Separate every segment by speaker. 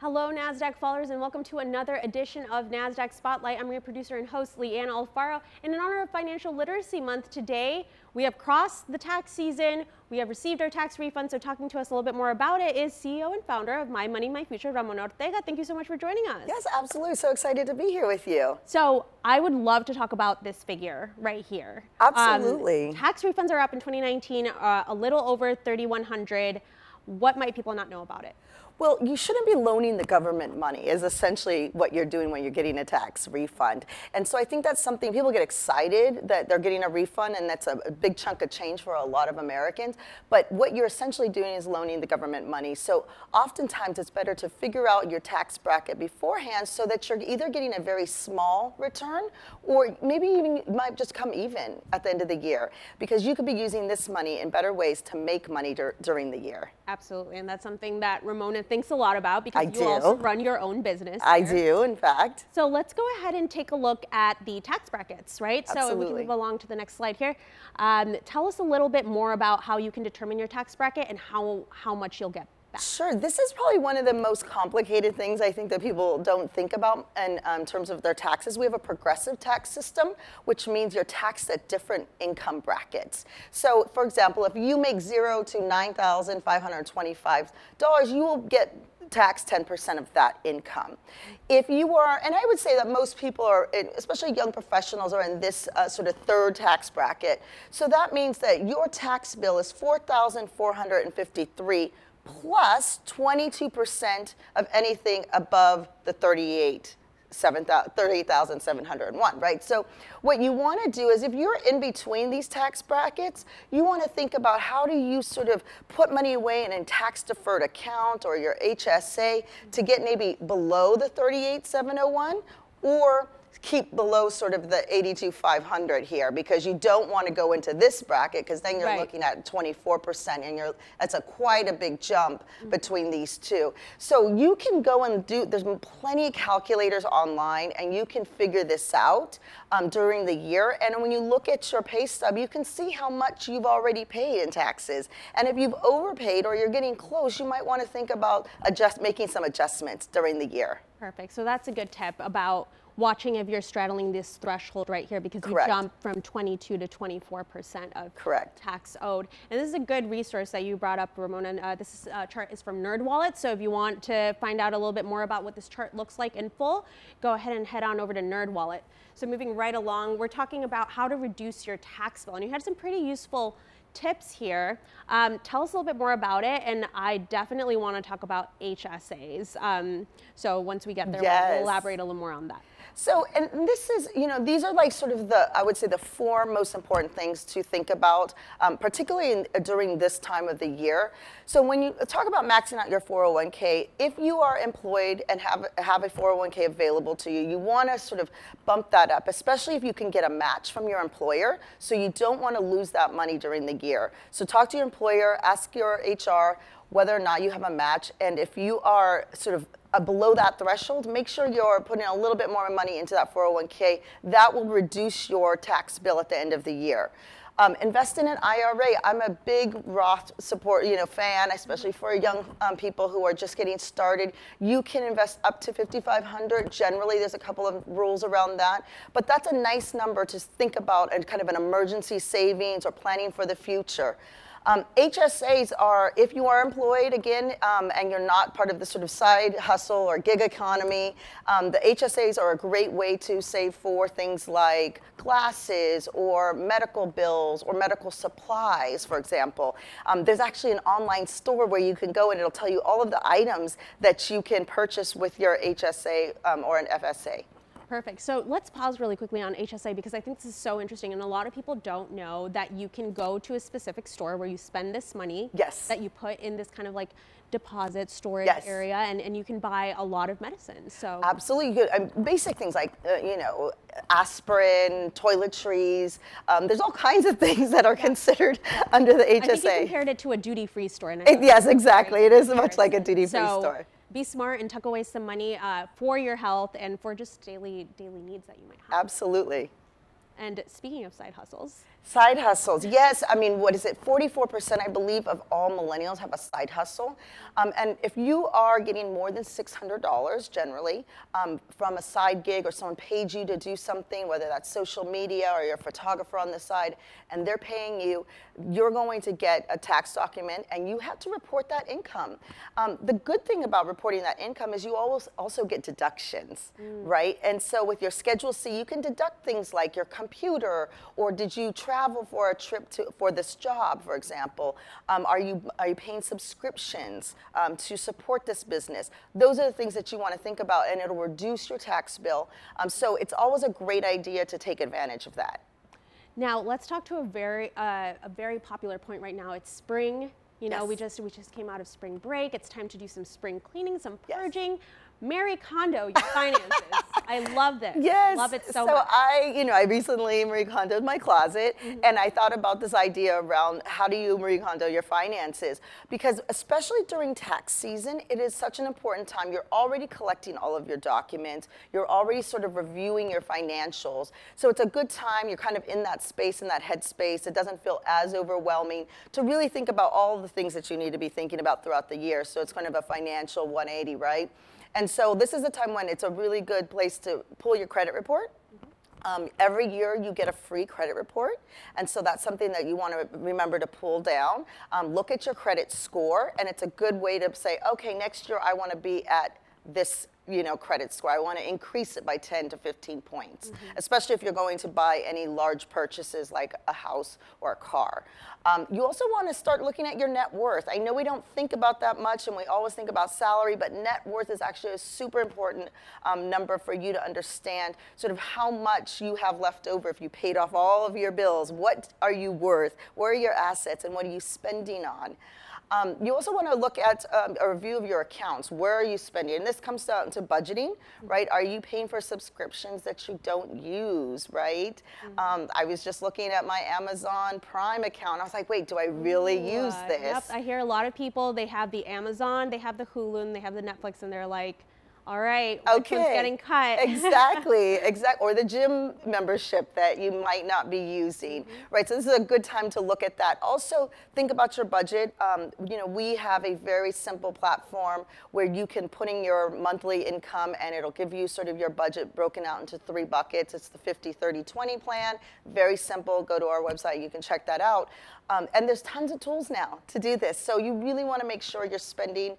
Speaker 1: Hello, Nasdaq followers, and welcome to another edition of Nasdaq Spotlight. I'm your producer and host, Leanne Alfaro. And in honor of Financial Literacy Month today, we have crossed the tax season. We have received our tax refund. So talking to us a little bit more about it is CEO and founder of My Money, My Future, Ramon Ortega. Thank you so much for joining us.
Speaker 2: Yes, absolutely. So excited to be here with you.
Speaker 1: So I would love to talk about this figure right here.
Speaker 2: Absolutely.
Speaker 1: Tax refunds are up in 2019, a little over 3,100. What might people not know about it?
Speaker 2: Well, you shouldn't be loaning the government money is essentially what you're doing when you're getting a tax refund. And so I think that's something people get excited that they're getting a refund, and that's a big chunk of change for a lot of Americans. But what you're essentially doing is loaning the government money. So oftentimes it's better to figure out your tax bracket beforehand so that you're either getting a very small return or maybe even you might just come even at the end of the year, because you could be using this money in better ways to make money during the year.
Speaker 1: Absolutely, and that's something that Ramona thinks a lot about because
Speaker 2: I
Speaker 1: you also run your own business.
Speaker 2: I do, in fact.
Speaker 1: So let's go ahead and take a look at the tax brackets, right?
Speaker 2: Absolutely.
Speaker 1: So we can move along to the next slide here. Tell us a little bit more about how you can determine your tax bracket and how much you'll get back.
Speaker 2: Sure. This is probably one of the most complicated things I think that people don't think about in terms of their taxes. We have a progressive tax system, which means you're taxed at different income brackets. So, for example, if you make $0 to $9,525, you will get tax 10% of that income. If you are, and I would say that most people are, especially young professionals, are in this sort of third tax bracket. So that means that your tax bill is $4,453 plus 22% of anything above the 38,701, right? So what you want to do is, if you're in between these tax brackets, you want to think about how do you sort of put money away in a tax deferred account or your HSA to get maybe below the 38,701 or keep below sort of the 82,500 here, because you don't want to go into this bracket because then you're looking at 24% and that's quite a big jump between these two. So you can go and there's plenty of calculators online and you can figure this out during the year. And when you look at your pay stub, you can see how much you've already paid in taxes. And if you've overpaid or you're getting close, you might want to think about making some adjustments during the year.
Speaker 1: Perfect. So that's a good tip about watching if you're straddling this threshold right here, because you jump from 22 to 24% of tax owed. And this is a good resource that you brought up, Ramona. This chart is from NerdWallet. So if you want to find out a little bit more about what this chart looks like in full, go ahead and head on over to NerdWallet. So moving right along, we're talking about how to reduce your tax bill. And you had some pretty useful tips here. Tell us a little bit more about it, and I definitely want to talk about HSAs. So once we get there, we'll elaborate a little more on that.
Speaker 2: So, and this is, these are like sort of I would say the four most important things to think about, particularly during this time of the year. So when you talk about maxing out your 401k, if you are employed and have a 401k available to you, you want to sort of bump that up, especially if you can get a match from your employer. So you don't want to lose that money during the year. So talk to your employer, ask your HR whether or not you have a match, and if you are sort of below that threshold, make sure you're putting a little bit more money into that 401k. That will reduce your tax bill at the end of the year. Invest in an IRA. I'm a big Roth fan, especially for young people who are just getting started. You can invest up to $5,500. Generally, there's a couple of rules around that, but that's a nice number to think about and kind of an emergency savings or planning for the future. HSAs are, if you are employed again, and you're not part of the sort of side hustle or gig economy, the HSAs are a great way to save for things like glasses or medical bills or medical supplies, for example. There's actually an online store where you can go and it'll tell you all of the items that you can purchase with your HSA or an FSA.
Speaker 1: Perfect. So let's pause really quickly on HSA, because I think this is so interesting, and a lot of people don't know that you can go to a specific store where you spend this money that you put in this kind of like deposit storage area, and you can buy a lot of medicines. So
Speaker 2: absolutely good. Basic things like aspirin, toiletries. There's all kinds of things that are considered under the HSA.
Speaker 1: I think you compared it to a duty-free store.
Speaker 2: Yes, exactly. It is much like a duty-free store.
Speaker 1: Be smart and tuck away some money for your health and for just daily needs that you might have.
Speaker 2: Absolutely.
Speaker 1: And speaking of side hustles.
Speaker 2: Side hustles, yes. I mean, what is it? 44%, I believe, of all millennials have a side hustle. And if you are getting more than $600 generally from a side gig, or someone paid you to do something, whether that's social media or you're a photographer on the side, and they're paying you, you're going to get a tax document, and you have to report that income. The good thing about reporting that income is you always also get deductions, right? And so with your Schedule C, you can deduct things like your computer, or did you travel for a trip for this job, for example? Are you paying subscriptions to support this business? Those are the things that you want to think about, and it'll reduce your tax bill. So it's always a great idea to take advantage of that.
Speaker 1: Now let's talk to a very popular point right now. It's spring. You know, we just came out of spring break. It's time to do some spring cleaning, some purging. Marie Kondo, your finances. I love this.
Speaker 2: Yes.
Speaker 1: Love it so much.
Speaker 2: So I recently Marie Kondoed my closet, and I thought about this idea around how do you Marie Kondo your finances? Because especially during tax season, it is such an important time. You're already collecting all of your documents. You're already sort of reviewing your financials. So it's a good time. You're kind of in that space, in that headspace. It doesn't feel as overwhelming to really think about all the things that you need to be thinking about throughout the year. So it's kind of a financial 180, right? And so this is a time when it's a really good place to pull your credit report. Every year you get a free credit report, and so that's something that you want to remember to pull down. Look at your credit score, and it's a good way to say, okay, next year I want to be at this credit score. I want to increase it by 10 to 15 points, especially if you're going to buy any large purchases like a house or a car. You also want to start looking at your net worth. I know we don't think about that much, and we always think about salary, but net worth is actually a super important number for you to understand sort of how much you have left over if you paid off all of your bills. What are you worth? Where are your assets, and what are you spending on? You also want to look at a review of your accounts. Where are you spending? And this comes down to budgeting, right? Are you paying for subscriptions that you don't use, right? I was just looking at my Amazon Prime account. I was like, wait, do I really use this?
Speaker 1: Yep, I hear a lot of people, they have the Amazon, they have the Hulu, and they have the Netflix, and they're like, all right, which one's getting cut?
Speaker 2: Exactly. Or the gym membership that you might not be using, right? So this is a good time to look at that. Also, think about your budget. We have a very simple platform where you can put in your monthly income, and it'll give you sort of your budget broken out into 3 buckets. It's the 50-30-20 plan. Very simple. Go to our website. You can check that out. And there's tons of tools now to do this. So you really want to make sure you're spending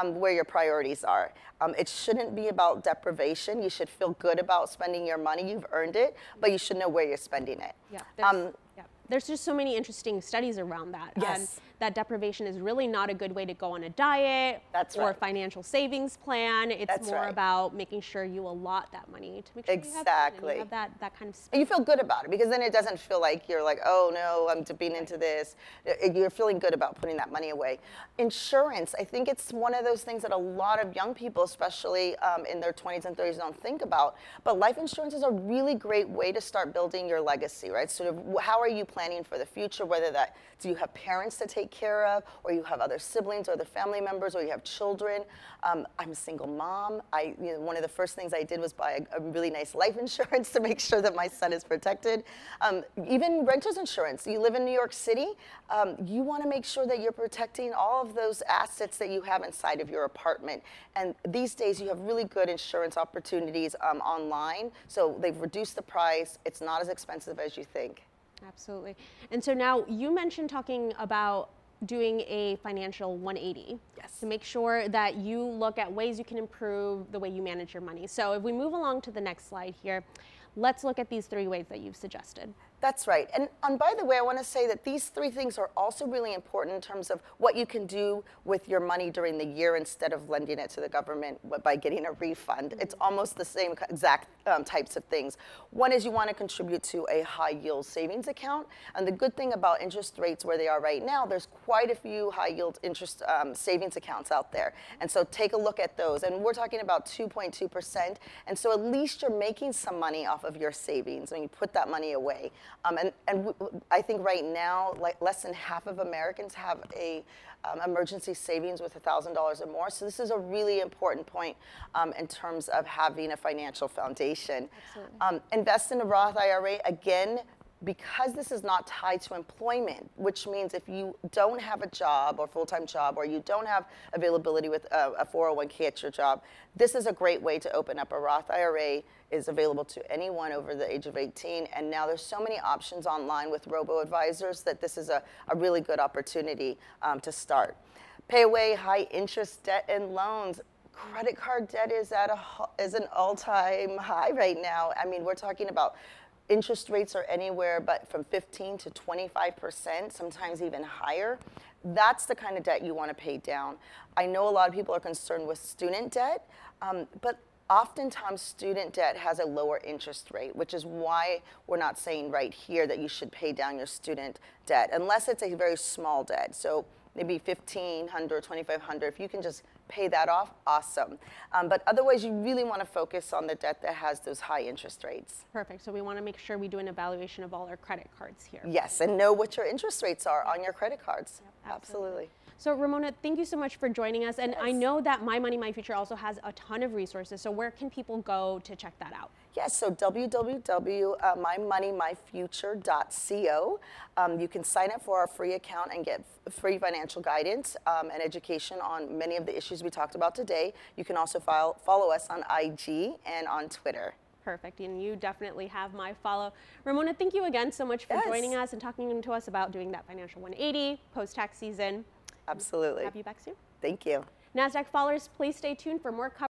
Speaker 2: where your priorities are. It shouldn't be about deprivation. You should feel good about spending your money. You've earned it, but you should know where you're spending it.
Speaker 1: Yeah, there's just so many interesting studies around that.
Speaker 2: Yes.
Speaker 1: That deprivation is really not a good way to go on a diet or a financial savings plan. It's more about making sure you allot that money to make sure you have that kind of space.
Speaker 2: You feel good about it, because then it doesn't feel like you're like, oh no, I'm dipping into this. You're feeling good about putting that money away. Insurance, I think it's one of those things that a lot of young people, especially in their 20s and 30s, don't think about. But life insurance is a really great way to start building your legacy, right? Sort of how are you planning for the future, whether that, do you have parents to take care of, or you have other siblings or other family members, or you have children. I'm a single mom. One of the first things I did was buy a really nice life insurance to make sure that my son is protected. Even renter's insurance. You live in New York City, you want to make sure that you're protecting all of those assets that you have inside of your apartment. And these days you have really good insurance opportunities online, so they've reduced the price. It's not as expensive as you think.
Speaker 1: Absolutely. And so now you mentioned talking about doing a financial 180 to make sure that you look at ways you can improve the way you manage your money. So if we move along to the next slide here, let's look at these 3 ways that you've suggested.
Speaker 2: That's right. And by the way, I want to say that these 3 things are also really important in terms of what you can do with your money during the year instead of lending it to the government by getting a refund. It's almost the same exact types of things. One is you want to contribute to a high yield savings account. And the good thing about interest rates where they are right now, there's quite a few high yield interest savings accounts out there. And so take a look at those. And we're talking about 2.2%. And so at least you're making some money off of your savings when you put that money away. And I think right now, like less than half of Americans have a emergency savings with $1,000 or more. So this is a really important point in terms of having a financial foundation.
Speaker 1: Absolutely.
Speaker 2: Invest in a Roth IRA. Again, because this is not tied to employment, which means if you don't have a job or full-time job, or you don't have availability with a 401k at your job, this is a great way to open up a Roth IRA. Is available to anyone over the age of 18. And now there's so many options online with robo-advisors that this is a really good opportunity to start. Pay away high interest debt and loans. Credit card debt is at an all-time high right now. I mean, we're talking about interest rates are anywhere but from 15 to 25%, sometimes even higher. That's the kind of debt you want to pay down. I know a lot of people are concerned with student debt, but oftentimes student debt has a lower interest rate, which is why we're not saying right here that you should pay down your student debt, unless it's a very small debt. So maybe $1,500, $2,500, if you can just pay that off, awesome. But otherwise, you really want to focus on the debt that has those high interest rates.
Speaker 1: Perfect. So we want to make sure we do an evaluation of all our credit cards here.
Speaker 2: Yes, and know what your interest rates are on your credit cards. Yep, absolutely.
Speaker 1: So Ramona, thank you so much for joining us. And yes. I know that My Money, My Future also has a ton of resources. So where can people go to check that out?
Speaker 2: Yes, so www.mymoneymyfuture.co. You can sign up for our free account and get free financial guidance and education on many of the issues we talked about today. You can also follow us on IG and on Twitter.
Speaker 1: Perfect, and you definitely have my follow. Ramona, thank you again so much for joining us and talking to us about doing that financial 180 post-tax season.
Speaker 2: Absolutely.
Speaker 1: Have you back soon.
Speaker 2: Thank you.
Speaker 1: Nasdaq followers, please stay tuned for more coverage